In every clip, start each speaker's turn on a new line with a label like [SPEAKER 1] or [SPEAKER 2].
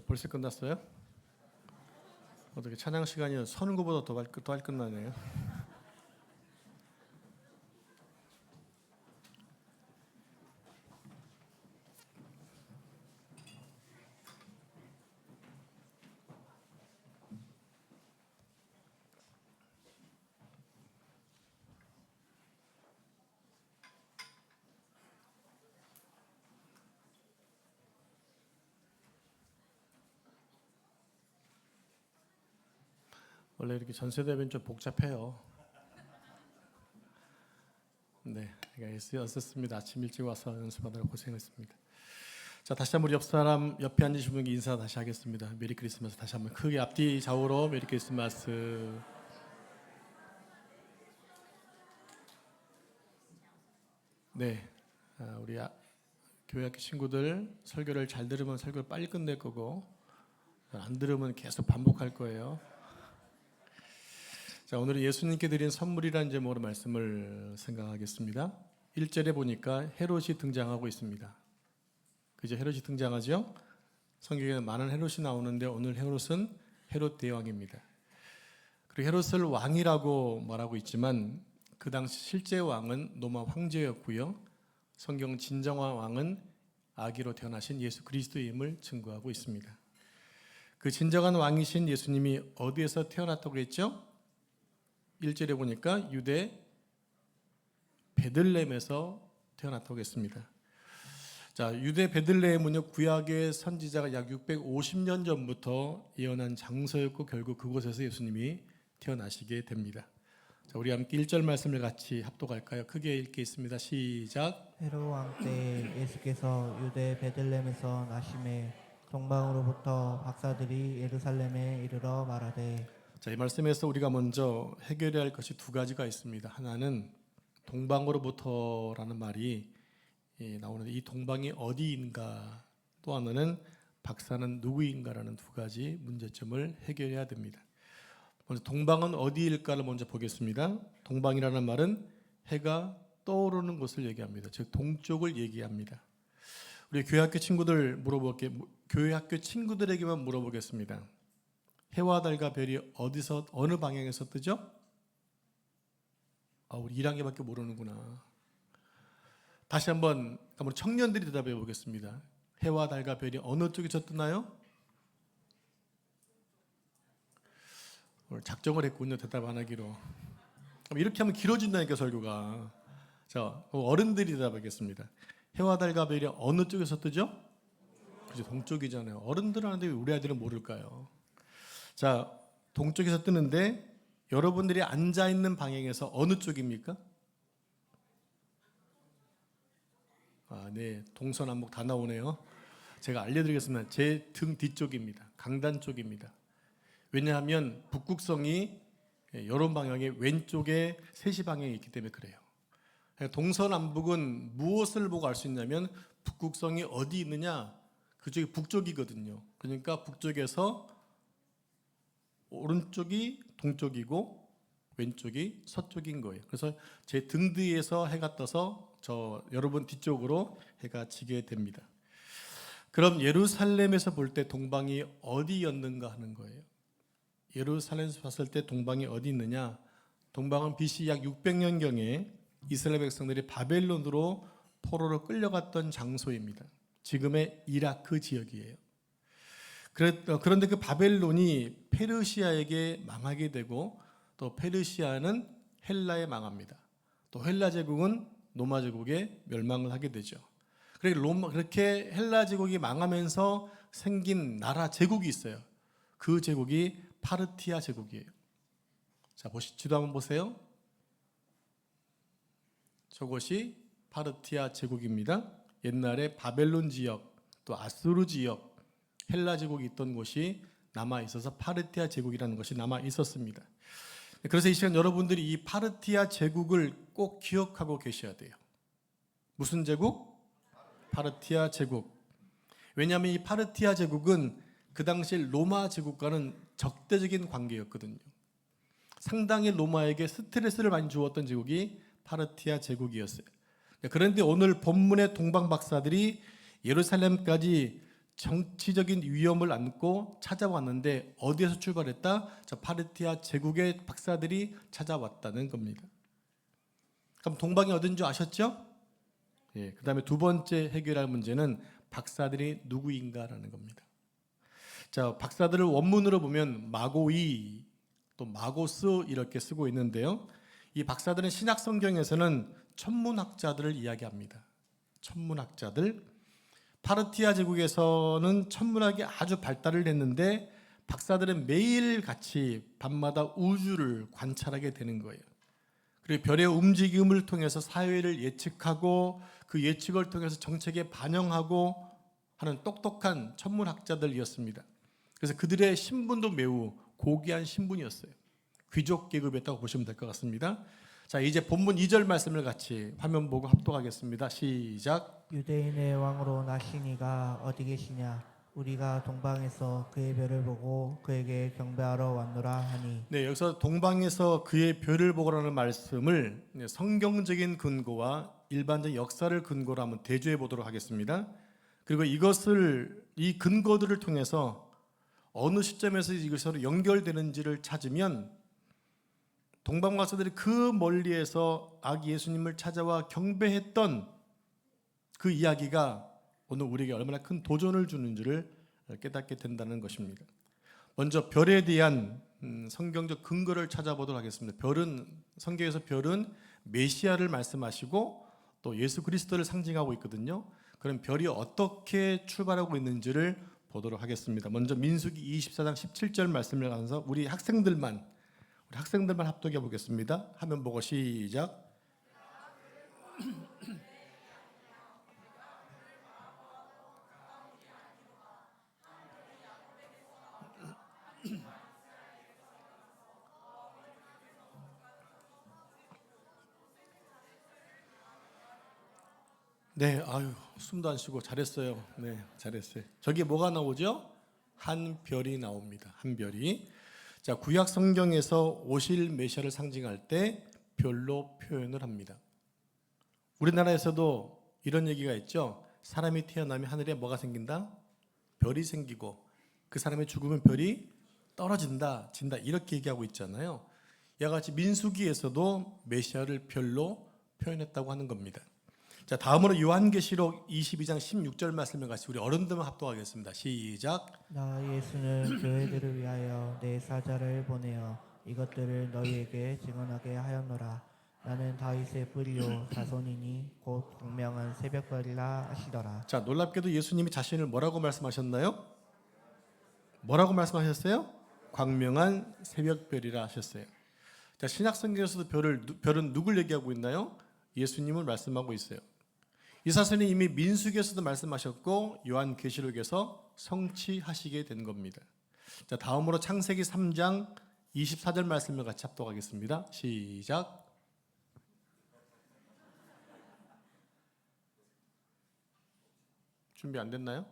[SPEAKER 1] 벌써 끝났어요? 어떻게 찬양 시간이 선거보다 더 빨리 끝나네요. 원래 이렇게 전세대면 좀 복잡해요. 네, 애쓰셨습니다. 아침 일찍 와서 연습하느라 고생했습니다. 자, 다시 한번 옆 사람 옆에 앉으신 분께 인사 다시 하겠습니다. 메리 크리스마스. 다시 한번 크게 앞뒤 좌우로 메리 크리스마스. 네, 우리 교회 학교 친구들 설교를 잘 들으면 설교를 빨리 끝낼 거고 안 들으면 계속 반복할 거예요. 자, 오늘은 예수님께 드린 선물이라는 제목으로 말씀을 생각하겠습니다. 1절에 보니까 헤롯이 등장하고 있습니다. 그죠? 헤롯이 등장하죠? 성경에는 많은 헤롯이 나오는데 오늘 헤롯은 헤롯 대왕입니다. 그리고 헤롯을 왕이라고 말하고 있지만 그 당시 실제 왕은 로마 황제였고요. 성경 진정한 왕은 아기로 태어나신 예수 그리스도임을 증거하고 있습니다. 그 진정한 왕이신 예수님이 어디에서 태어났다고 했죠? 1절에 보니까 유대 베들레헴에서 태어났다고 했습니다. 자, 유대 베들레헴은요, 구약의 선지자가 약 650년 전부터 예언한 장소였고 결국 그곳에서 예수님이 태어나시게 됩니다. 자, 우리 함께 1절 말씀을 같이 합독할까요? 크게 읽겠습니다. 시작.
[SPEAKER 2] 헤롯 왕 때 예수께서 유대 베들레헴에서 나심에 동방으로부터 박사들이 예루살렘에 이르러 말하되.
[SPEAKER 1] 자, 이 말씀에서 우리가 먼저 해결해야 할 것이 두 가지가 있습니다. 하나는 동방으로부터라는 말이 나오는데 이 동방이 어디인가, 또 하나는 박사는 누구인가라는 두 가지 문제점을 해결해야 됩니다. 먼저 동방은 어디일까를 먼저 보겠습니다. 동방이라는 말은 해가 떠오르는 곳을 얘기합니다. 즉 동쪽을 얘기합니다. 우리 교회학교 친구들 교회학교 친구들에게만 물어보겠습니다. 해와 달과 별이 어디서 어느 방향에서 뜨죠? 우리 1학년밖에 모르는구나. 다시 한번 청년들이 대답해 보겠습니다. 해와 달과 별이 어느 쪽에서 뜨나요? 오늘 작정을 했군요. 대답 안 하기로. 이렇게 하면 길어진다니까 설교가. 자, 어른들이 대답하겠습니다. 해와 달과 별이 어느 쪽에서 뜨죠? 그죠, 동쪽이잖아요. 어른들은 하는데 왜 우리 아이들은 모를까요? 자, 동쪽에서 뜨는데 여러분들이 앉아 있는 방향에서 어느 쪽입니까? 네, 동서남북 다 나오네요. 제가 알려드리겠습니다. 제 등 뒤쪽입니다. 강단 쪽입니다. 왜냐하면 북극성이 여러 방향에 왼쪽에 3시 방향이 있기 때문에 그래요. 동서남북은 무엇을 보고 알 수 있냐면 북극성이 어디 있느냐, 그쪽이 북쪽이거든요. 그러니까 북쪽에서 오른쪽이 동쪽이고 왼쪽이 서쪽인 거예요. 그래서 제 등 뒤에서 해가 떠서 여러분 뒤쪽으로 해가 지게 됩니다. 그럼 예루살렘에서 볼 때 동방이 어디였는가 하는 거예요. 예루살렘에서 봤을 때 동방이 어디 있느냐? 동방은 BC 약 600년경에 이스라엘 백성들이 바벨론으로 포로로 끌려갔던 장소입니다. 지금의 이라크 지역이에요. 그런데 그 바벨론이 페르시아에게 망하게 되고 또 페르시아는 헬라에 망합니다. 또 헬라 제국은 로마 제국에 멸망을 하게 되죠. 그렇게 헬라 제국이 망하면서 생긴 나라 제국이 있어요. 그 제국이 파르티아 제국이에요. 자, 지도 한번 보세요. 저곳이 파르티아 제국입니다. 옛날에 바벨론 지역, 또 아수르 지역, 헬라 제국이 있던 곳이 남아 있어서 파르티아 제국이라는 것이 남아 있었습니다. 그래서 이 시간 여러분들이 이 파르티아 제국을 꼭 기억하고 계셔야 돼요. 무슨 제국? 파르티아 제국. 왜냐하면 이 파르티아 제국은 그 당시 로마 제국과는 적대적인 관계였거든요. 상당히 로마에게 스트레스를 많이 주었던 제국이 파르티아 제국이었어요. 그런데 오늘 본문의 동방 박사들이 예루살렘까지 정치적인 위험을 안고 찾아왔는데 어디에서 출발했다? 저 파르티아 제국의 박사들이 찾아왔다는 겁니다. 그럼 동방이 어딘 줄 아셨죠? 예, 그다음에 두 번째 해결할 문제는 박사들이 누구인가라는 겁니다. 자, 박사들을 원문으로 보면 마고이 또 마고스 이렇게 쓰고 있는데요. 이 박사들은 신약 성경에서는 천문학자들을 이야기합니다. 천문학자들. 파르티아 제국에서는 천문학이 아주 발달을 했는데 박사들은 매일 같이 밤마다 우주를 관찰하게 되는 거예요. 그리고 별의 움직임을 통해서 사회를 예측하고 그 예측을 통해서 정책에 반영하고 하는 똑똑한 천문학자들이었습니다. 그래서 그들의 신분도 매우 고귀한 신분이었어요. 귀족 계급이었다고 보시면 될 것 같습니다. 자, 이제 본문 2절 말씀을 같이 화면 보고 합독하겠습니다. 시작.
[SPEAKER 2] 유대인의 왕으로 나시니가 어디 계시냐? 우리가 동방에서 그의 별을 보고 그에게 경배하러 왔노라 하니.
[SPEAKER 1] 네, 여기서 동방에서 그의 별을 보고라는 말씀을 성경적인 근거와 일반적인 역사를 근거로 한번 대조해 보도록 하겠습니다. 그리고 이 근거들을 통해서 어느 시점에서 이것으로 연결되는지를 찾으면 동방 박사들이 그 멀리에서 아기 예수님을 찾아와 경배했던 그 이야기가 오늘 우리에게 얼마나 큰 도전을 주는지를 깨닫게 된다는 것입니다. 먼저 별에 대한 성경적 근거를 찾아보도록 하겠습니다. 성경에서 별은 메시아를 말씀하시고 또 예수 그리스도를 상징하고 있거든요. 그럼 별이 어떻게 출발하고 있는지를 보도록 하겠습니다. 먼저 민수기 24장 17절 말씀을 가면서 우리 학생들만 합독해 보겠습니다. 화면 보고 시작. 네, 아유, 숨도 안 쉬고 잘했어요. 네, 잘했어요. 저기 뭐가 나오죠? 한 별이 나옵니다. 한 별이. 자, 구약 성경에서 오실 메시아를 상징할 때 별로 표현을 합니다. 우리나라에서도 이런 얘기가 있죠. 사람이 태어나면 하늘에 뭐가 생긴다? 별이 생기고 그 사람이 죽으면 별이 떨어진다, 진다 이렇게 얘기하고 있잖아요. 이와 같이 민수기에서도 메시아를 별로 표현했다고 하는 겁니다. 자, 다음으로 요한계시록 22장 16절 말씀을 같이 우리 어른들만 합독하겠습니다. 시작.
[SPEAKER 2] 나 예수는 교회들을 위하여 내 사자를 보내어 이것들을 너희에게 증언하게 하였노라. 나는 다윗의 뿌리요 자손이니 곧 분명한 새벽별이라 하시더라.
[SPEAKER 1] 자, 놀랍게도 예수님이 자신을 뭐라고 말씀하셨나요? 뭐라고 말씀하셨어요? 광명한 새벽별이라 하셨어요. 자, 신약 성경에서도 별은 누굴 얘기하고 있나요? 예수님을 말씀하고 있어요. 이 사실은 이미 민수기에서도 말씀하셨고 요한계시록에서 성취하시게 된 겁니다. 자, 다음으로 창세기 3장 24절 말씀을 같이 합독하겠습니다. 시작. 준비 안 됐나요?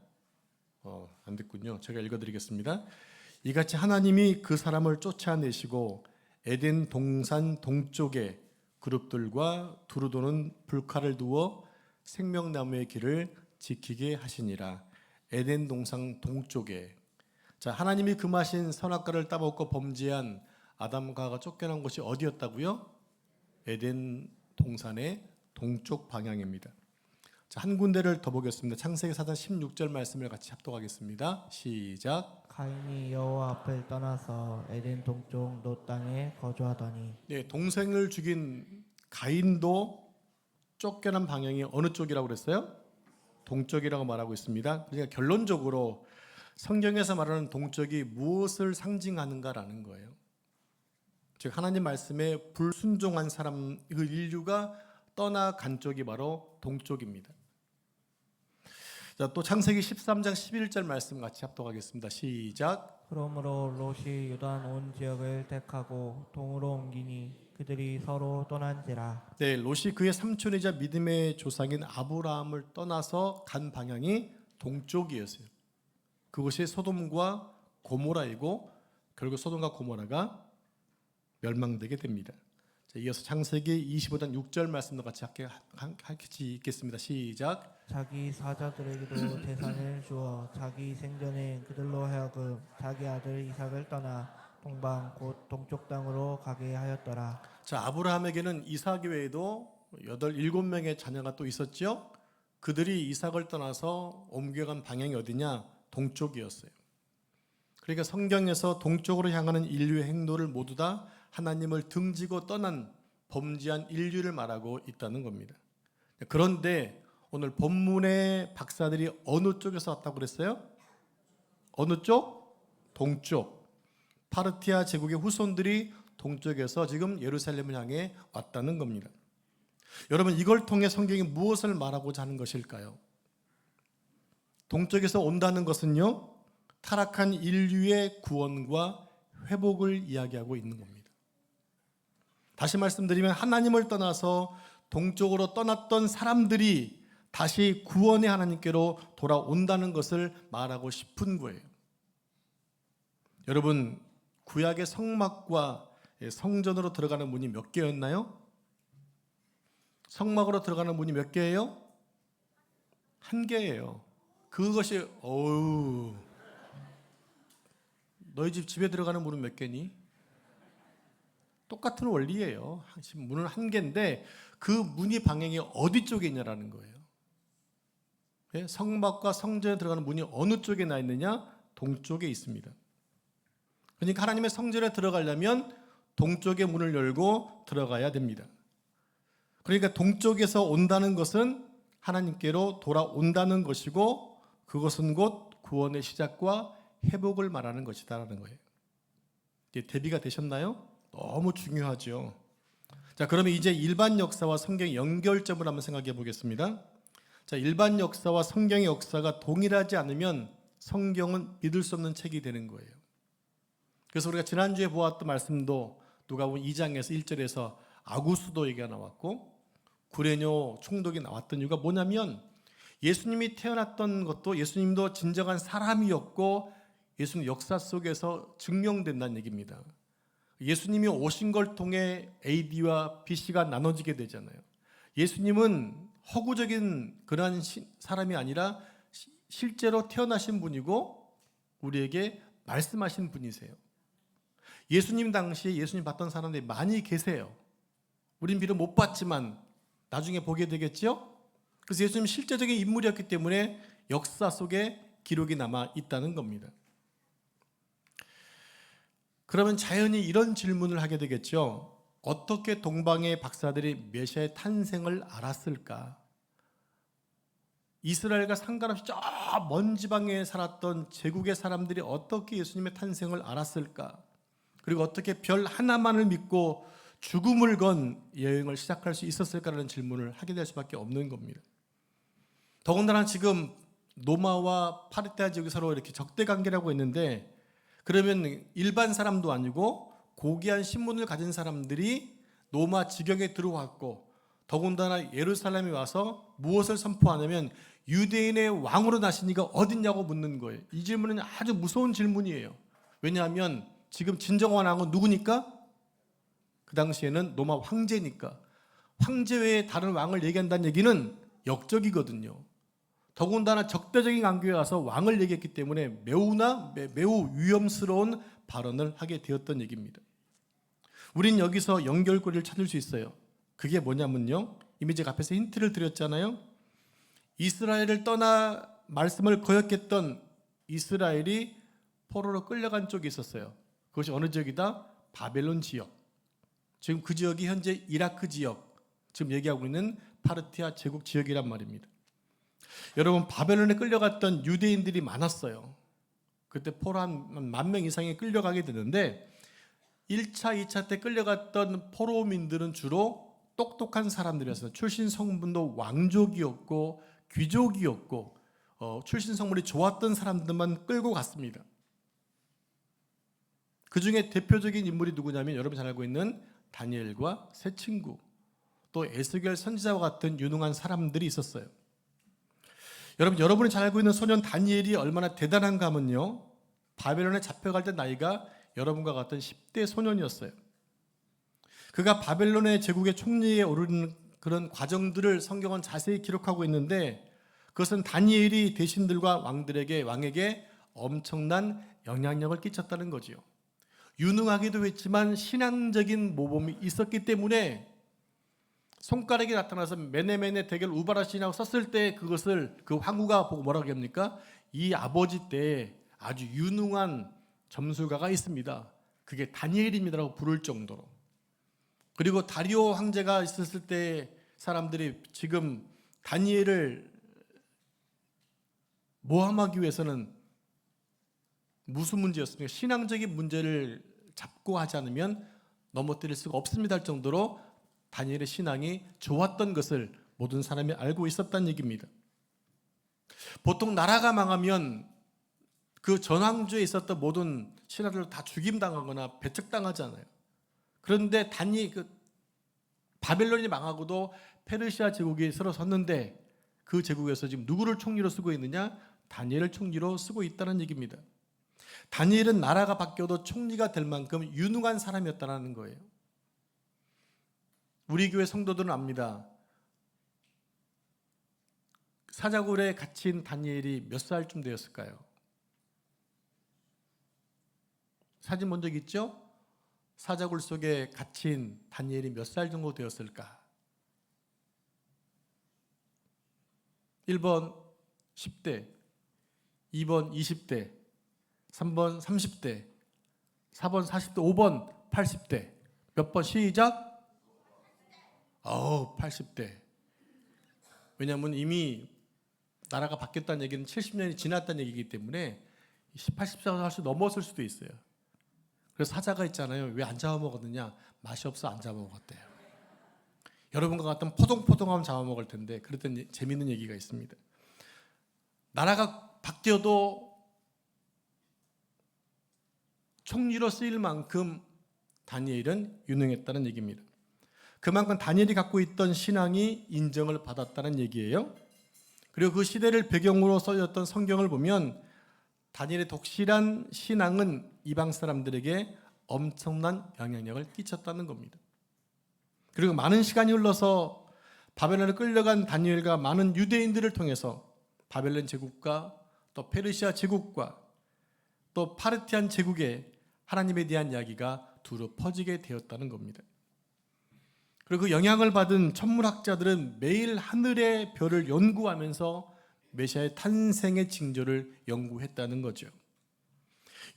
[SPEAKER 1] 안 됐군요. 제가 읽어드리겠습니다. 이같이 하나님이 그 사람을 쫓아내시고 에덴 동산 동쪽에 그룹들과 두루 도는 불칼을 두어 생명나무의 길을 지키게 하시니라. 에덴 동산 동쪽에. 자, 하나님이 금하신 선악과를 따먹고 범죄한 아담과 하와가 쫓겨난 곳이 어디였다고요? 에덴 동산의 동쪽 방향입니다. 자, 한 군데를 더 보겠습니다. 창세기 4장 16절 말씀을 같이 합독하겠습니다. 시작.
[SPEAKER 2] 가인이 여호와 앞을 떠나서 에덴 동쪽 노 땅에 거주하더니.
[SPEAKER 1] 네, 동생을 죽인 가인도 쫓겨난 방향이 어느 쪽이라고 그랬어요? 동쪽이라고 말하고 있습니다. 그러니까 결론적으로 성경에서 말하는 동쪽이 무엇을 상징하는가라는 거예요. 즉 하나님 말씀에 불순종한 사람, 그 인류가 떠나간 쪽이 바로 동쪽입니다. 자, 또 창세기 13장 11절 말씀 같이 합독하겠습니다. 시작.
[SPEAKER 2] 그러므로 롯이 유단 온 지역을 택하고 동으로 옮기니 그들이 서로 떠난지라.
[SPEAKER 1] 네, 롯이 그의 삼촌이자 믿음의 조상인 아브라함을 떠나서 간 방향이 동쪽이었어요. 그것이 소돔과 고모라이고 결국 소돔과 고모라가 멸망되게 됩니다. 이어서 창세기 25장 6절 말씀도 같이 같이 읽겠습니다. 시작.
[SPEAKER 2] 자기 사자들에게도 태산을 주어 자기 생전에 그들로 하여금 자기 아들 이삭을 떠나 동방 곧 동쪽 땅으로 가게 하였더라.
[SPEAKER 1] 자, 아브라함에게는 이삭 외에도 7명의 자녀가 또 있었죠. 그들이 이삭을 떠나서 옮겨간 방향이 어디냐? 동쪽이었어요. 그러니까 성경에서 동쪽으로 향하는 인류의 행로를 모두 다 하나님을 등지고 떠난 범죄한 인류를 말하고 있다는 겁니다. 그런데 오늘 본문의 박사들이 어느 쪽에서 왔다고 그랬어요? 어느 쪽? 동쪽. 파르티아 제국의 후손들이 동쪽에서 지금 예루살렘을 향해 왔다는 겁니다. 여러분, 이걸 통해 성경이 무엇을 말하고자 하는 것일까요? 동쪽에서 온다는 것은요, 타락한 인류의 구원과 회복을 이야기하고 있는 겁니다. 다시 말씀드리면 하나님을 떠나서 동쪽으로 떠났던 사람들이 다시 구원의 하나님께로 돌아온다는 것을 말하고 싶은 거예요. 여러분, 구약의 성막과 성전으로 들어가는 문이 몇 개였나요? 성막으로 들어가는 문이 몇 개예요? 한 개예요. 그것이 너희 집에 들어가는 문은 몇 개니? 똑같은 원리예요. 문은 한 개인데 그 문이 방향이 어디 쪽에 있냐라는 거예요. 성막과 성전에 들어가는 문이 어느 쪽에 나 있느냐? 동쪽에 있습니다. 그러니까 하나님의 성전에 들어가려면 동쪽의 문을 열고 들어가야 됩니다. 그러니까 동쪽에서 온다는 것은 하나님께로 돌아온다는 것이고 그것은 곧 구원의 시작과 회복을 말하는 것이다라는 거예요. 이제 대비가 되셨나요? 너무 중요하죠. 자, 그러면 이제 일반 역사와 성경의 연결점을 한번 생각해 보겠습니다. 자, 일반 역사와 성경의 역사가 동일하지 않으면 성경은 믿을 수 없는 책이 되는 거예요. 그래서 우리가 지난주에 보았던 말씀도 누가복음 2장에서 1절에서 아구수도 얘기가 나왔고 구레뇨 총독이 나왔던 이유가 뭐냐면 예수님이 태어났던 것도 예수님도 진정한 사람이었고 예수님 역사 속에서 증명된다는 얘기입니다. 예수님이 오신 걸 통해 AD와 BC가 나눠지게 되잖아요. 예수님은 허구적인 그러한 사람이 아니라 실제로 태어나신 분이고 우리에게 말씀하신 분이세요. 예수님 당시에 예수님 봤던 사람들이 많이 계세요. 우린 비록 못 봤지만 나중에 보게 되겠죠? 그래서 예수님은 실제적인 인물이었기 때문에 역사 속에 기록이 남아 있다는 겁니다. 그러면 자연히 이런 질문을 하게 되겠죠. 어떻게 동방의 박사들이 메시아의 탄생을 알았을까? 이스라엘과 상관없이 저 먼 지방에 살았던 제국의 사람들이 어떻게 예수님의 탄생을 알았을까? 그리고 어떻게 별 하나만을 믿고 죽음을 건 여행을 시작할 수 있었을까라는 질문을 하게 될 수밖에 없는 겁니다. 더군다나 지금 노마와 파르티아 지역이 서로 이렇게 적대 관계라고 했는데 그러면 일반 사람도 아니고 고귀한 신분을 가진 사람들이 노마 지경에 들어왔고 더군다나 예루살렘에 와서 무엇을 선포하냐면 유대인의 왕으로 나신 이가 어딨냐고 묻는 거예요. 이 질문은 아주 무서운 질문이에요. 왜냐하면 지금 진정한 왕은 누구니까? 그 당시에는 로마 황제니까. 황제 외에 다른 왕을 얘기한다는 얘기는 역적이거든요. 더군다나 적대적인 관계에 와서 왕을 얘기했기 때문에 매우 위험스러운 발언을 하게 되었던 얘기입니다. 우린 여기서 연결고리를 찾을 수 있어요. 그게 뭐냐면요. 이미 제가 앞에서 힌트를 드렸잖아요. 이스라엘을 떠나 말씀을 거역했던 이스라엘이 포로로 끌려간 쪽이 있었어요. 그것이 어느 지역이다? 바벨론 지역. 지금 그 지역이 현재 이라크 지역, 지금 얘기하고 있는 파르티아 제국 지역이란 말입니다. 여러분, 바벨론에 끌려갔던 유대인들이 많았어요. 그때 포로 한 10,000명 이상이 끌려가게 되는데 1차, 2차 때 끌려갔던 포로민들은 주로 똑똑한 사람들이었어요. 출신 성분도 왕족이었고 귀족이었고 출신 성분이 좋았던 사람들만 끌고 갔습니다. 그 중에 대표적인 인물이 누구냐면 여러분 잘 알고 있는 다니엘과 세 친구, 또 에스겔 선지자와 같은 유능한 사람들이 있었어요. 여러분이 잘 알고 있는 소년 다니엘이 얼마나 대단한가 하면요, 바벨론에 잡혀갈 때 나이가 여러분과 같은 10대 소년이었어요. 그가 바벨론의 제국의 총리에 오르는 그런 과정들을 성경은 자세히 기록하고 있는데, 그것은 다니엘이 대신들과 왕에게 엄청난 영향력을 끼쳤다는 거지요. 유능하기도 했지만 신앙적인 모범이 있었기 때문에 손가락이 나타나서 메네메네 대결 우바라시냐고 썼을 때 그것을 그 황후가 보고 뭐라고 합니까? 이 아버지 때 아주 유능한 점술가가 있습니다. 그게 다니엘입니다라고 부를 정도로. 그리고 다리오 황제가 있었을 때 사람들이 지금 다니엘을 모함하기 위해서는 무슨 문제였습니까? 신앙적인 문제를 잡고 하지 않으면 넘어뜨릴 수가 없습니다 할 정도로 다니엘의 신앙이 좋았던 것을 모든 사람이 알고 있었다는 얘기입니다. 보통 나라가 망하면 그 전황조에 있었던 모든 신하들도 다 죽임당하거나 배척당하잖아요. 그런데 바벨론이 망하고도 페르시아 제국이 새로 섰는데 그 제국에서 지금 누구를 총리로 쓰고 있느냐? 다니엘을 총리로 쓰고 있다는 얘기입니다. 다니엘은 나라가 바뀌어도 총리가 될 만큼 유능한 사람이었다는 거예요. 우리 교회 성도들은 압니다. 사자굴에 갇힌 다니엘이 몇 살쯤 되었을까요? 사진 본 적 있죠? 사자굴 속에 갇힌 다니엘이 몇 살 정도 되었을까? 1번 10대, 2번 20대, 3번 30대, 4번 40대, 5번 80대. 몇 번 시작? 80대. 왜냐하면 이미 나라가 바뀌었다는 얘기는 70년이 지났다는 얘기이기 때문에 80살 할 수 넘었을 수도 있어요. 그래서 사자가 있잖아요. 왜 안 잡아먹었느냐? 맛이 없어 안 잡아먹었대요. 여러분과 같은 포동포동하면 잡아먹을 텐데, 그랬던 재밌는 얘기가 있습니다. 나라가 바뀌어도 총리로 쓰일 만큼 다니엘은 유능했다는 얘기입니다. 그만큼 다니엘이 갖고 있던 신앙이 인정을 받았다는 얘기예요. 그리고 그 시대를 배경으로 써졌던 성경을 보면 다니엘의 독실한 신앙은 이방 사람들에게 엄청난 영향력을 끼쳤다는 겁니다. 그리고 많은 시간이 흘러서 바벨론에 끌려간 다니엘과 많은 유대인들을 통해서 바벨론 제국과 또 페르시아 제국과 또 파르티안 제국에 하나님에 대한 이야기가 두루 퍼지게 되었다는 겁니다. 그리고 그 영향을 받은 천문학자들은 매일 하늘의 별을 연구하면서 메시아의 탄생의 징조를 연구했다는 거죠.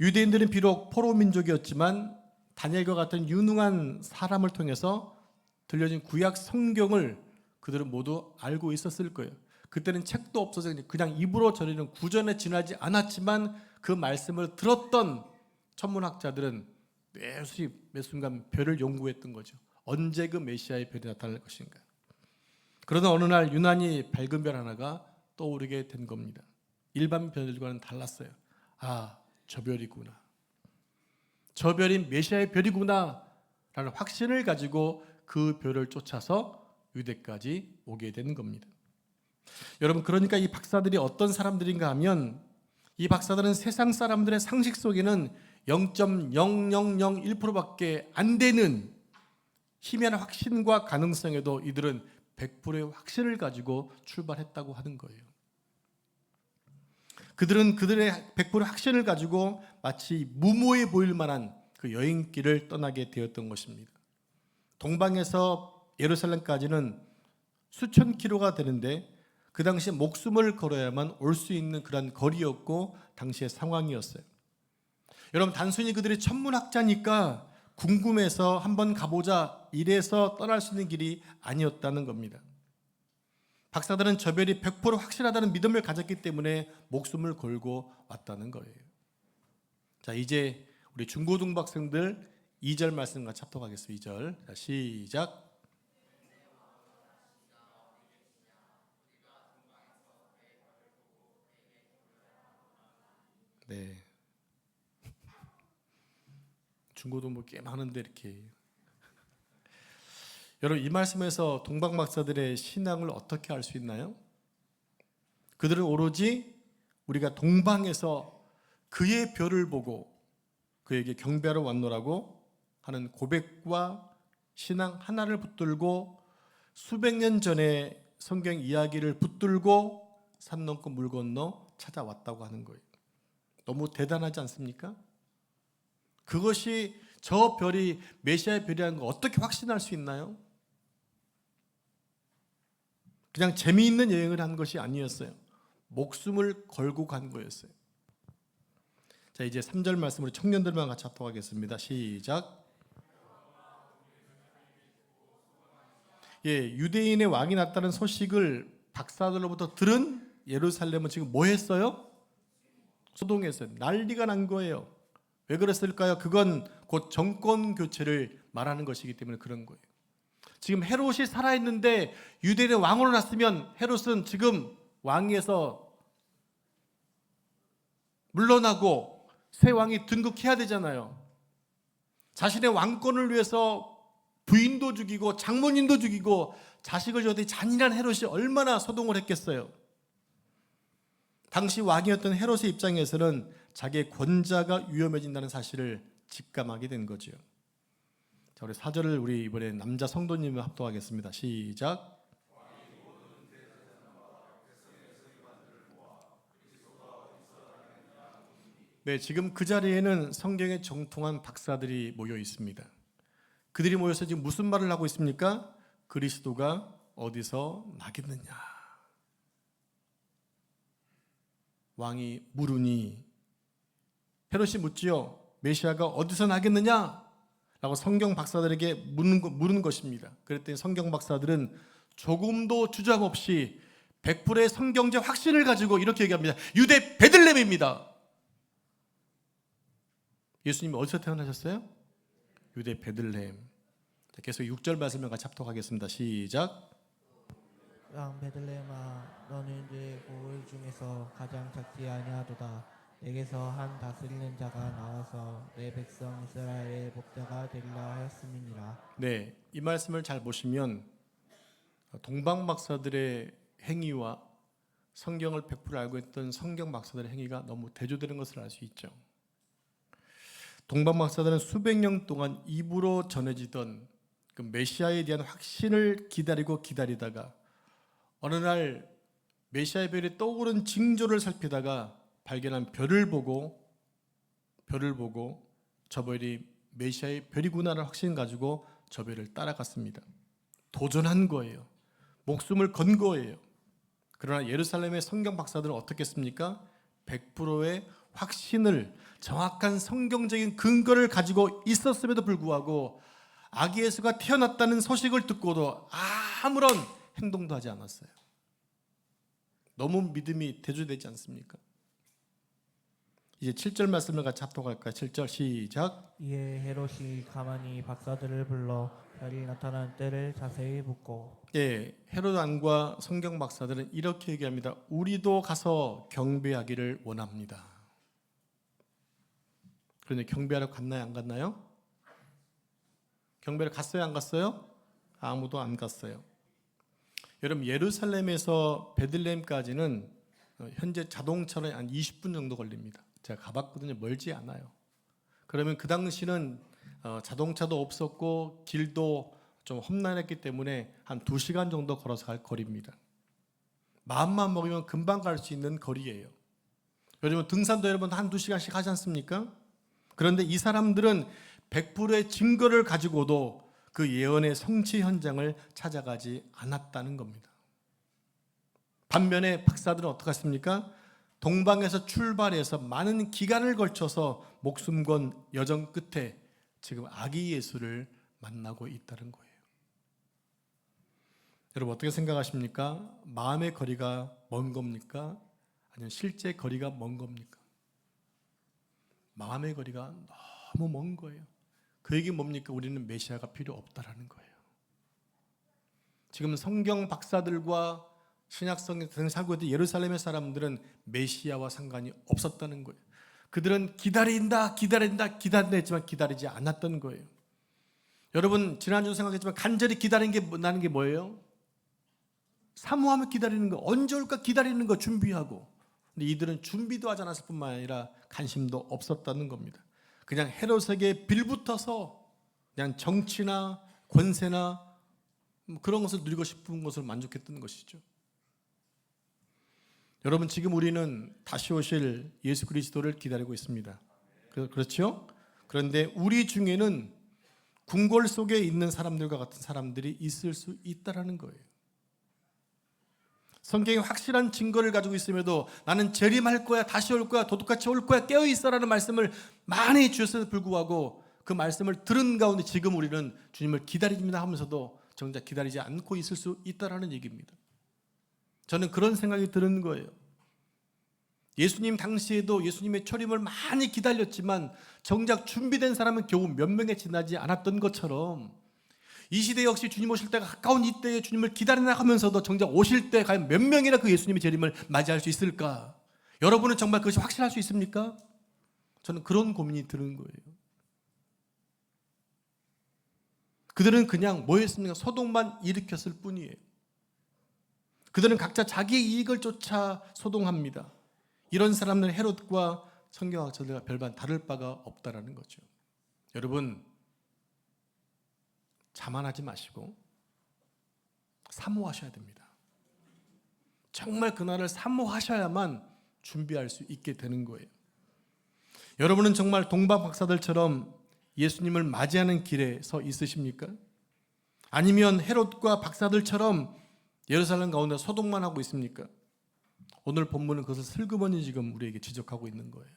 [SPEAKER 1] 유대인들은 비록 포로 민족이었지만 다니엘과 같은 유능한 사람을 통해서 들려진 구약 성경을 그들은 모두 알고 있었을 거예요. 그때는 책도 없어서 그냥 입으로 전해는 구전에 지나지 않았지만 그 말씀을 들었던 천문학자들은 매 순간 별을 연구했던 거죠. 언제 그 메시아의 별이 나타날 것인가. 그러던 어느 날 유난히 밝은 별 하나가 떠오르게 된 겁니다. 일반 별들과는 달랐어요. 저 별이구나. 저 별이 메시아의 별이구나 라는 확신을 가지고 그 별을 쫓아서 유대까지 오게 된 겁니다. 여러분, 그러니까 이 박사들이 어떤 사람들인가 하면 이 박사들은 세상 사람들의 상식 속에는 0.0001%밖에 안 되는 희미한 확신과 가능성에도 이들은 100%의 확신을 가지고 출발했다고 하는 거예요. 그들은 그들의 100%의 확신을 가지고 마치 무모해 보일 만한 그 여행길을 떠나게 되었던 것입니다. 동방에서 예루살렘까지는 수천 킬로가 되는데 그 당시에 목숨을 걸어야만 올 수 있는 그런 거리였고 당시의 상황이었어요. 여러분, 단순히 그들이 천문학자니까 궁금해서 한번 가보자 이래서 떠날 수 있는 길이 아니었다는 겁니다. 박사들은 저 별이 100% 확실하다는 믿음을 가졌기 때문에 목숨을 걸고 왔다는 거예요. 자, 이제 우리 중고등부 학생들 2절 말씀과 합독하겠습니다. 2절. 자, 시작. 네. 중고등부 꽤 많은데 이렇게. 여러분, 이 말씀에서 동방 박사들의 신앙을 어떻게 알 수 있나요? 그들은 오로지 우리가 동방에서 그의 별을 보고 그에게 경배하러 왔노라고 하는 고백과 신앙 하나를 붙들고 수백 년 전에 성경 이야기를 붙들고 산 넘고 물 건너 찾아왔다고 하는 거예요. 너무 대단하지 않습니까? 그것이 저 별이 메시아의 별이라는 거 어떻게 확신할 수 있나요? 그냥 재미있는 여행을 한 것이 아니었어요. 목숨을 걸고 간 거였어요. 자, 이제 3절 말씀으로 청년들만 같이 합독하겠습니다. 시작. 예, 유대인의 왕이 났다는 소식을 박사들로부터 들은 예루살렘은 지금 뭐 했어요? 소동했어요. 난리가 난 거예요. 왜 그랬을까요? 그건 곧 정권 교체를 말하는 것이기 때문에 그런 거예요. 지금 헤롯이 살아있는데 유대인의 왕으로 났으면 헤롯은 지금 왕위에서 물러나고 새 왕이 등극해야 되잖아요. 자신의 왕권을 위해서 부인도 죽이고 장모님도 죽이고 자식을 줘도 잔인한 헤롯이 얼마나 소동을 했겠어요. 당시 왕이었던 헤롯의 입장에서는 자기의 권자가 위험해진다는 사실을 직감하게 된 거죠. 자, 우리 4절을 우리 이번에 남자 성도님을 합독하겠습니다. 시작. 네, 지금 그 자리에는 성경에 정통한 박사들이 모여 있습니다. 그들이 모여서 지금 무슨 말을 하고 있습니까? 그리스도가 어디서 나겠느냐. 왕이 물으니 헤롯이 묻지요. 메시아가 어디서 나겠느냐? 라고 성경 박사들에게 물은 것입니다. 그랬더니 성경 박사들은 조금도 주저 없이 100%의 성경적 확신을 가지고 이렇게 얘기합니다. 유대 베들레헴입니다. 예수님이 어디서 태어나셨어요? 유대 베들레헴. 계속 6절 말씀을 같이 합독하겠습니다. 시작.
[SPEAKER 2] 왕 베들레헴아, 너는 내 고을 중에서 가장 작지 아니하도다. 내게서 한 다스리는 자가 나와서 내 백성 이스라엘의 목자가 되리라 하였음이니라.
[SPEAKER 1] 네, 이 말씀을 잘 보시면 동방 박사들의 행위와 성경을 100% 알고 있던 성경 박사들의 행위가 너무 대조되는 것을 알 수 있죠. 동방 박사들은 수백 년 동안 입으로 전해지던 그 메시아에 대한 확신을 기다리다가 어느 날 메시아의 별이 떠오른 징조를 살피다가 발견한 별을 보고 저 별이 메시아의 별이구나를 확신 가지고 저 별을 따라갔습니다. 도전한 거예요. 목숨을 건 거예요. 그러나 예루살렘의 성경 박사들은 어떻게 했습니까? 100%의 확신을, 정확한 성경적인 근거를 가지고 있었음에도 불구하고 아기 예수가 태어났다는 소식을 듣고도 아무런 행동도 하지 않았어요. 너무 믿음이 대조되지 않습니까? 이제 7절 말씀을 같이 합독할까요? 7절 시작.
[SPEAKER 2] 이에 헤롯이 가만히 박사들을 불러 별이 나타난 때를 자세히 묻고.
[SPEAKER 1] 예, 헤롯 왕과 성경 박사들은 이렇게 얘기합니다. 우리도 가서 경배하기를 원합니다. 그런데 경배하러 갔나요? 안 갔나요? 경배를 갔어요? 안 갔어요? 아무도 안 갔어요. 여러분, 예루살렘에서 베들레헴까지는 현재 자동차로 한 20분 정도 걸립니다. 제가 가봤거든요. 멀지 않아요. 그러면 그 당시는 자동차도 없었고 길도 좀 험난했기 때문에 한 2시간 정도 걸어서 갈 거리입니다. 마음만 먹으면 금방 갈 수 있는 거리예요. 요즘은 등산도 여러분 한 2시간씩 하지 않습니까? 그런데 이 사람들은 100%의 증거를 가지고도 그 예언의 성취 현장을 찾아가지 않았다는 겁니다. 반면에 박사들은 어떻게 했습니까? 동방에서 출발해서 많은 기간을 걸쳐서 목숨 건 여정 끝에 지금 아기 예수를 만나고 있다는 거예요. 여러분 어떻게 생각하십니까? 마음의 거리가 먼 겁니까? 아니면 실제 거리가 먼 겁니까? 마음의 거리가 너무 먼 거예요. 그 얘기 뭡니까? 우리는 메시아가 필요 없다라는 거예요. 지금 성경 박사들과 신약성에 살고 있던 예루살렘의 사람들은 메시아와 상관이 없었다는 거예요. 그들은 기다린다 했지만 기다리지 않았던 거예요. 여러분 지난주 생각했지만 간절히 나는 게 뭐예요? 사모하며 기다리는 거, 언제 올까 기다리는 거 준비하고. 근데 이들은 준비도 하지 않았을 뿐만 아니라 관심도 없었다는 겁니다. 그냥 헤롯에게 빌붙어서 그냥 정치나 권세나 그런 것을 누리고 싶은 것을 만족했던 것이죠. 여러분, 지금 우리는 다시 오실 예수 그리스도를 기다리고 있습니다. 그렇죠? 그런데 우리 중에는 궁궐 속에 있는 사람들과 같은 사람들이 있을 수 있다라는 거예요. 성경이 확실한 증거를 가지고 있음에도 나는 재림할 거야, 다시 올 거야, 도둑같이 올 거야, 깨어 있어라는 말씀을 많이 주셨음에도 불구하고 그 말씀을 들은 가운데 지금 우리는 주님을 기다립니다 하면서도 정작 기다리지 않고 있을 수 있다라는 얘기입니다. 저는 그런 생각이 드는 거예요. 예수님 당시에도 예수님의 초림을 많이 기다렸지만 정작 준비된 사람은 겨우 몇 명에 지나지 않았던 것처럼 이 시대 역시 주님 오실 때가 가까운 이때에 주님을 기다리나 하면서도 정작 오실 때 과연 몇 명이나 그 예수님의 재림을 맞이할 수 있을까? 여러분은 정말 그것이 확실할 수 있습니까? 저는 그런 고민이 드는 거예요. 그들은 그냥 뭐 했습니까? 소동만 일으켰을 뿐이에요. 그들은 각자 자기의 이익을 쫓아 소동합니다. 이런 사람들은 헤롯과 성경학자들과 별반 다를 바가 없다라는 거죠. 여러분, 자만하지 마시고 사모하셔야 됩니다. 정말 그날을 사모하셔야만 준비할 수 있게 되는 거예요. 여러분은 정말 동방 박사들처럼 예수님을 맞이하는 길에 서 있으십니까? 아니면 헤롯과 박사들처럼 예루살렘 가운데 소동만 하고 있습니까? 오늘 본문은 그것을 슬그머니 지금 우리에게 지적하고 있는 거예요.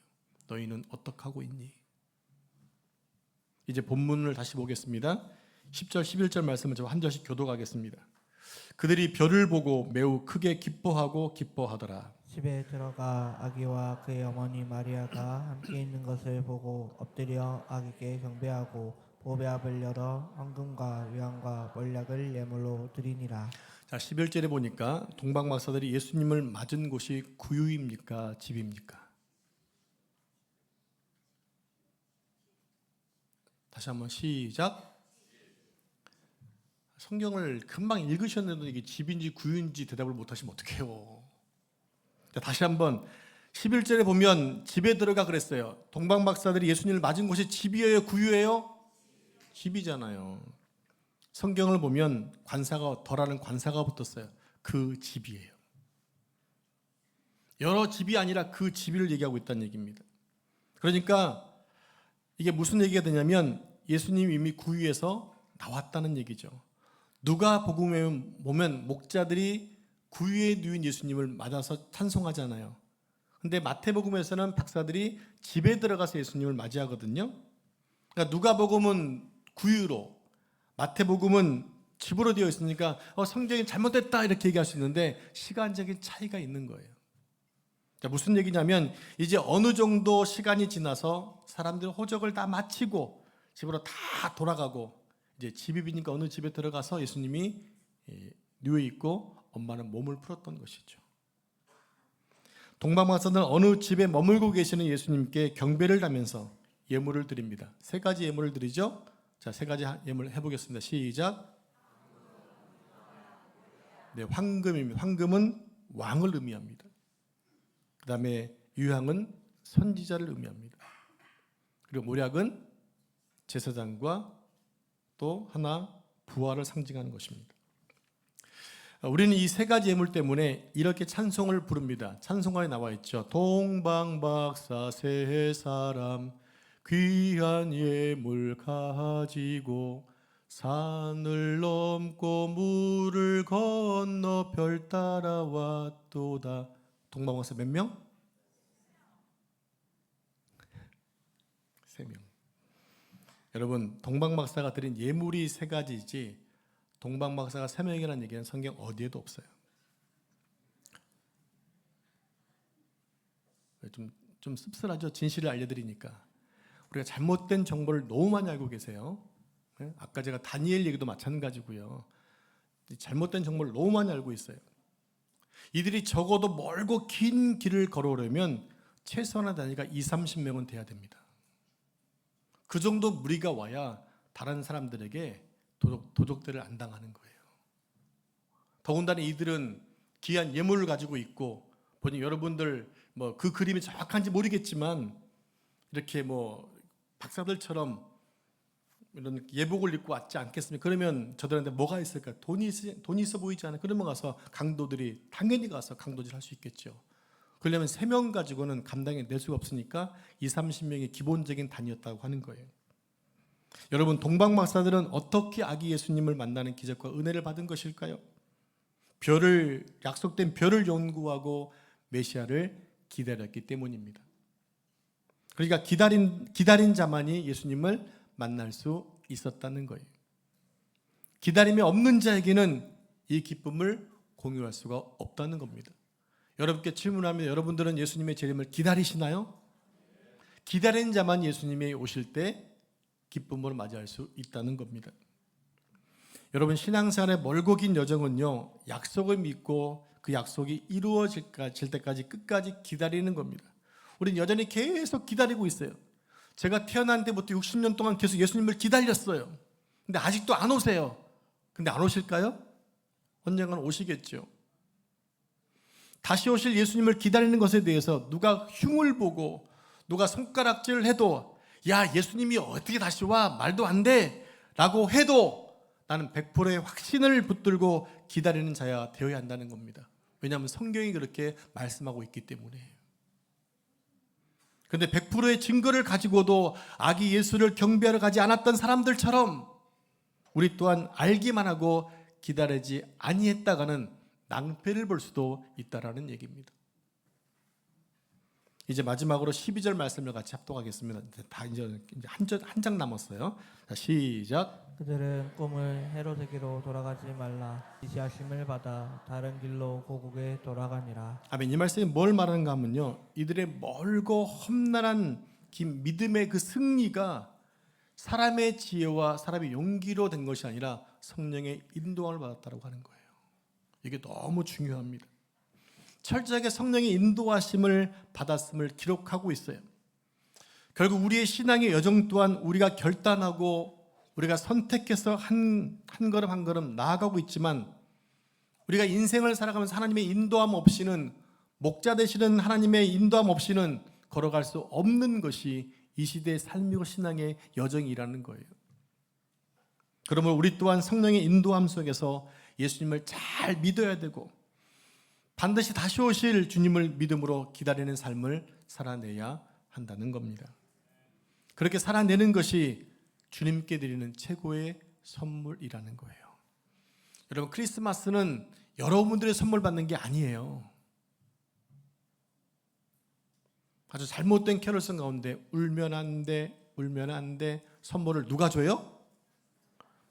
[SPEAKER 1] 너희는 어떻게 하고 있니? 이제 본문을 다시 보겠습니다. 10절 11절 말씀을 저 한 절씩 교독하겠습니다. 그들이 별을 보고 매우 크게 기뻐하고 기뻐하더라.
[SPEAKER 2] 집에 들어가 아기와 그의 어머니 마리아가 함께 있는 것을 보고 엎드려 아기께 경배하고 보배압을 열어 황금과 유황과 몰약을 예물로 드리니라.
[SPEAKER 1] 자, 11절에 보니까 동방 박사들이 예수님을 맞은 곳이 구유입니까? 집입니까? 다시 한번 시작. 성경을 금방 읽으셨는데 이게 집인지 구유인지 대답을 못하시면 어떡해요. 다시 한번 11절에 보면 집에 들어가 그랬어요. 동방 박사들이 예수님을 맞은 곳이 집이에요, 구유예요? 집이잖아요. 성경을 보면 관사가 덜하는 관사가 붙었어요. 그 집이에요. 여러 집이 아니라 그 집을 얘기하고 있다는 얘기입니다. 그러니까 이게 무슨 얘기가 되냐면 예수님이 이미 구유에서 나왔다는 얘기죠. 누가복음에 보면 목자들이 구유에 누인 예수님을 맞아서 찬송하잖아요. 근데 마태복음에서는 박사들이 집에 들어가서 예수님을 맞이하거든요. 그러니까 누가복음은 구유로, 마태복음은 집으로 되어 있으니까 성경이 잘못됐다 이렇게 얘기할 수 있는데 시간적인 차이가 있는 거예요. 자, 무슨 얘기냐면 이제 어느 정도 시간이 지나서 사람들 호적을 다 마치고 집으로 다 돌아가고 이제 집이 비니까 어느 집에 들어가서 예수님이 누워 있고 엄마는 몸을 풀었던 것이죠. 동방 박사들은 어느 집에 머물고 계시는 예수님께 경배를 하면서 예물을 드립니다. 세 가지 예물을 드리죠. 자, 세 가지 예물 해보겠습니다. 시작. 네, 황금입니다. 황금은 왕을 의미합니다. 그 다음에 유향은 선지자를 의미합니다. 그리고 몰약은 제사장과 또 하나 부활을 상징하는 것입니다. 우리는 이 세 가지 예물 때문에 이렇게 찬송을 부릅니다. 찬송가에 나와 있죠. 동방박사 세 사람 귀한 예물 가지고 산을 넘고 물을 건너 별 따라왔도다. 동방박사 몇 명? 3명. 여러분, 동방박사가 드린 예물이 세 가지이지 동방박사가 3명이라는 얘기는 성경 어디에도 없어요. 좀 씁쓸하죠? 진실을 알려드리니까. 우리가 잘못된 정보를 너무 많이 알고 계세요. 아까 제가 다니엘 얘기도 마찬가지고요. 잘못된 정보를 너무 많이 알고 있어요. 이들이 적어도 멀고 긴 길을 걸어오려면 최소한 단위가 20-30명은 돼야 됩니다. 그 정도 무리가 와야 다른 사람들에게 도적들을 안 당하는 거예요. 더군다나 이들은 귀한 예물을 가지고 있고 보니 여러분들 뭐 그 그림이 정확한지 모르겠지만 이렇게 뭐 박사들처럼 이런 예복을 입고 왔지 않겠습니까? 그러면 저들한테 뭐가 있을까? 돈이 있어 보이지 않아요? 그러면 가서 강도들이 당연히 가서 강도질 할 수 있겠죠. 그러려면 3명 가지고는 감당해 낼 수가 없으니까 30명이 기본적인 단위였다고 하는 거예요. 여러분, 동방박사들은 어떻게 아기 예수님을 만나는 기적과 은혜를 받은 것일까요? 약속된 별을 연구하고 메시아를 기다렸기 때문입니다. 그러니까 기다린 자만이 예수님을 만날 수 있었다는 거예요. 기다림이 없는 자에게는 이 기쁨을 공유할 수가 없다는 겁니다. 여러분께 질문하면 여러분들은 예수님의 재림을 기다리시나요? 기다린 자만 예수님이 오실 때 기쁨으로 맞이할 수 있다는 겁니다. 여러분, 신앙생활의 멀고 긴 여정은요, 약속을 믿고 그 약속이 이루어질 때까지 끝까지 기다리는 겁니다. 우리는 여전히 계속 기다리고 있어요. 제가 태어난 때부터 60년 동안 계속 예수님을 기다렸어요. 근데 아직도 안 오세요. 근데 안 오실까요? 언젠가는 오시겠죠. 다시 오실 예수님을 기다리는 것에 대해서 누가 흉을 보고 누가 손가락질을 해도 야, 예수님이 어떻게 다시 와? 말도 안 돼 라고 해도 나는 100%의 확신을 붙들고 기다리는 자야 되어야 한다는 겁니다. 왜냐하면 성경이 그렇게 말씀하고 있기 때문에. 그런데 100%의 증거를 가지고도 아기 예수를 경배하러 가지 않았던 사람들처럼 우리 또한 알기만 하고 기다리지 아니했다가는 낭패를 볼 수도 있다라는 얘기입니다. 이제 마지막으로 12절 말씀을 같이 합독하겠습니다. 다 이제 한 장 남았어요. 자, 시작.
[SPEAKER 2] 그들은 꿈을 헤로데기로 돌아가지 말라 지시하심을 받아 다른 길로 고국에 돌아가니라.
[SPEAKER 1] 아멘. 이 말씀이 뭘 말하는가 하면요, 이들의 멀고 험난한 믿음의 그 승리가 사람의 지혜와 사람의 용기로 된 것이 아니라 성령의 인도함을 받았다고 하는 거예요. 이게 너무 중요합니다. 철저하게 성령의 인도하심을 받았음을 기록하고 있어요. 결국 우리의 신앙의 여정 또한 우리가 결단하고 우리가 선택해서 한 걸음 한 걸음 나아가고 있지만, 우리가 인생을 살아가면서 하나님의 인도함 없이는, 목자 되시는 하나님의 인도함 없이는 걸어갈 수 없는 것이 이 시대의 삶이고 신앙의 여정이라는 거예요. 그러므로 우리 또한 성령의 인도함 속에서 예수님을 잘 믿어야 되고 반드시 다시 오실 주님을 믿음으로 기다리는 삶을 살아내야 한다는 겁니다. 그렇게 살아내는 것이 주님께 드리는 최고의 선물이라는 거예요. 여러분, 크리스마스는 여러분들의 선물 받는 게 아니에요. 아주 잘못된 캐럴송 가운데 울면 안 돼 선물을 누가 줘요?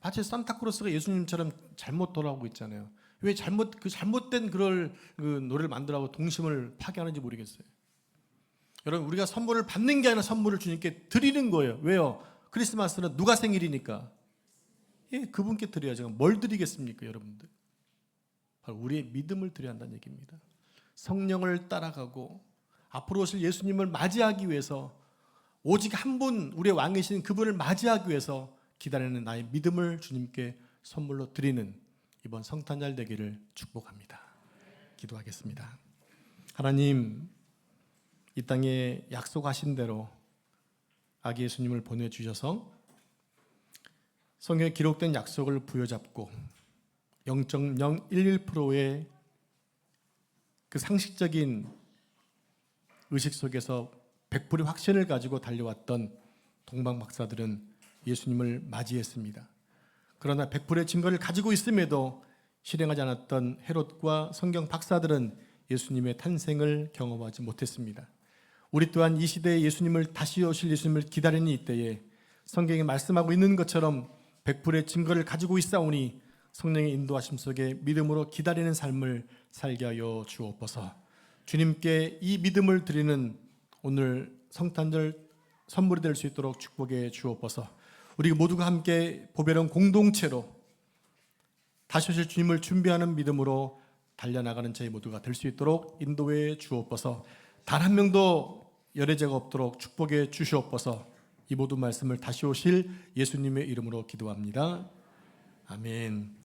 [SPEAKER 1] 마치 산타크로스가 예수님처럼 잘못 돌아오고 있잖아요. 왜 잘못된 그 노래를 만들라고 동심을 파괴하는지 모르겠어요. 여러분, 우리가 선물을 받는 게 아니라 선물을 주님께 드리는 거예요. 왜요? 크리스마스는 누가 생일이니까. 예, 그분께 드려야죠. 뭘 드리겠습니까, 여러분들? 바로 우리의 믿음을 드려야 한다는 얘기입니다. 성령을 따라가고 앞으로 오실 예수님을 맞이하기 위해서, 오직 한 분, 우리의 왕이신 그분을 맞이하기 위해서 기다리는 나의 믿음을 주님께 선물로 드리는 이번 성탄절 되기를 축복합니다. 기도하겠습니다. 하나님, 이 땅에 약속하신 대로 아기 예수님을 보내주셔서 성경에 기록된 약속을 부여잡고 0.011%의 그 상식적인 의식 속에서 100%의 확신을 가지고 달려왔던 동방박사들은 예수님을 맞이했습니다. 그러나 100%의 증거를 가지고 있음에도 실행하지 않았던 헤롯과 성경 박사들은 예수님의 탄생을 경험하지 못했습니다. 우리 또한 이 시대에 예수님을, 다시 오실 예수님을 기다리는 이때에 성경에 말씀하고 있는 것처럼 100%의 증거를 가지고 있사오니 성령의 인도하심 속에 믿음으로 기다리는 삶을 살게 하여 주옵소서. 주님께 이 믿음을 드리는 오늘 성탄절 선물이 될 수 있도록 축복해 주옵소서. 우리 모두가 함께 보배로운 공동체로 다시 오실 주님을 준비하는 믿음으로 달려나가는 저희 모두가 될 수 있도록 인도해 주옵소서. 단 한 명도 열애제가 없도록 축복해 주시옵소서. 이 모든 말씀을 다시 오실 예수님의 이름으로 기도합니다. 아멘.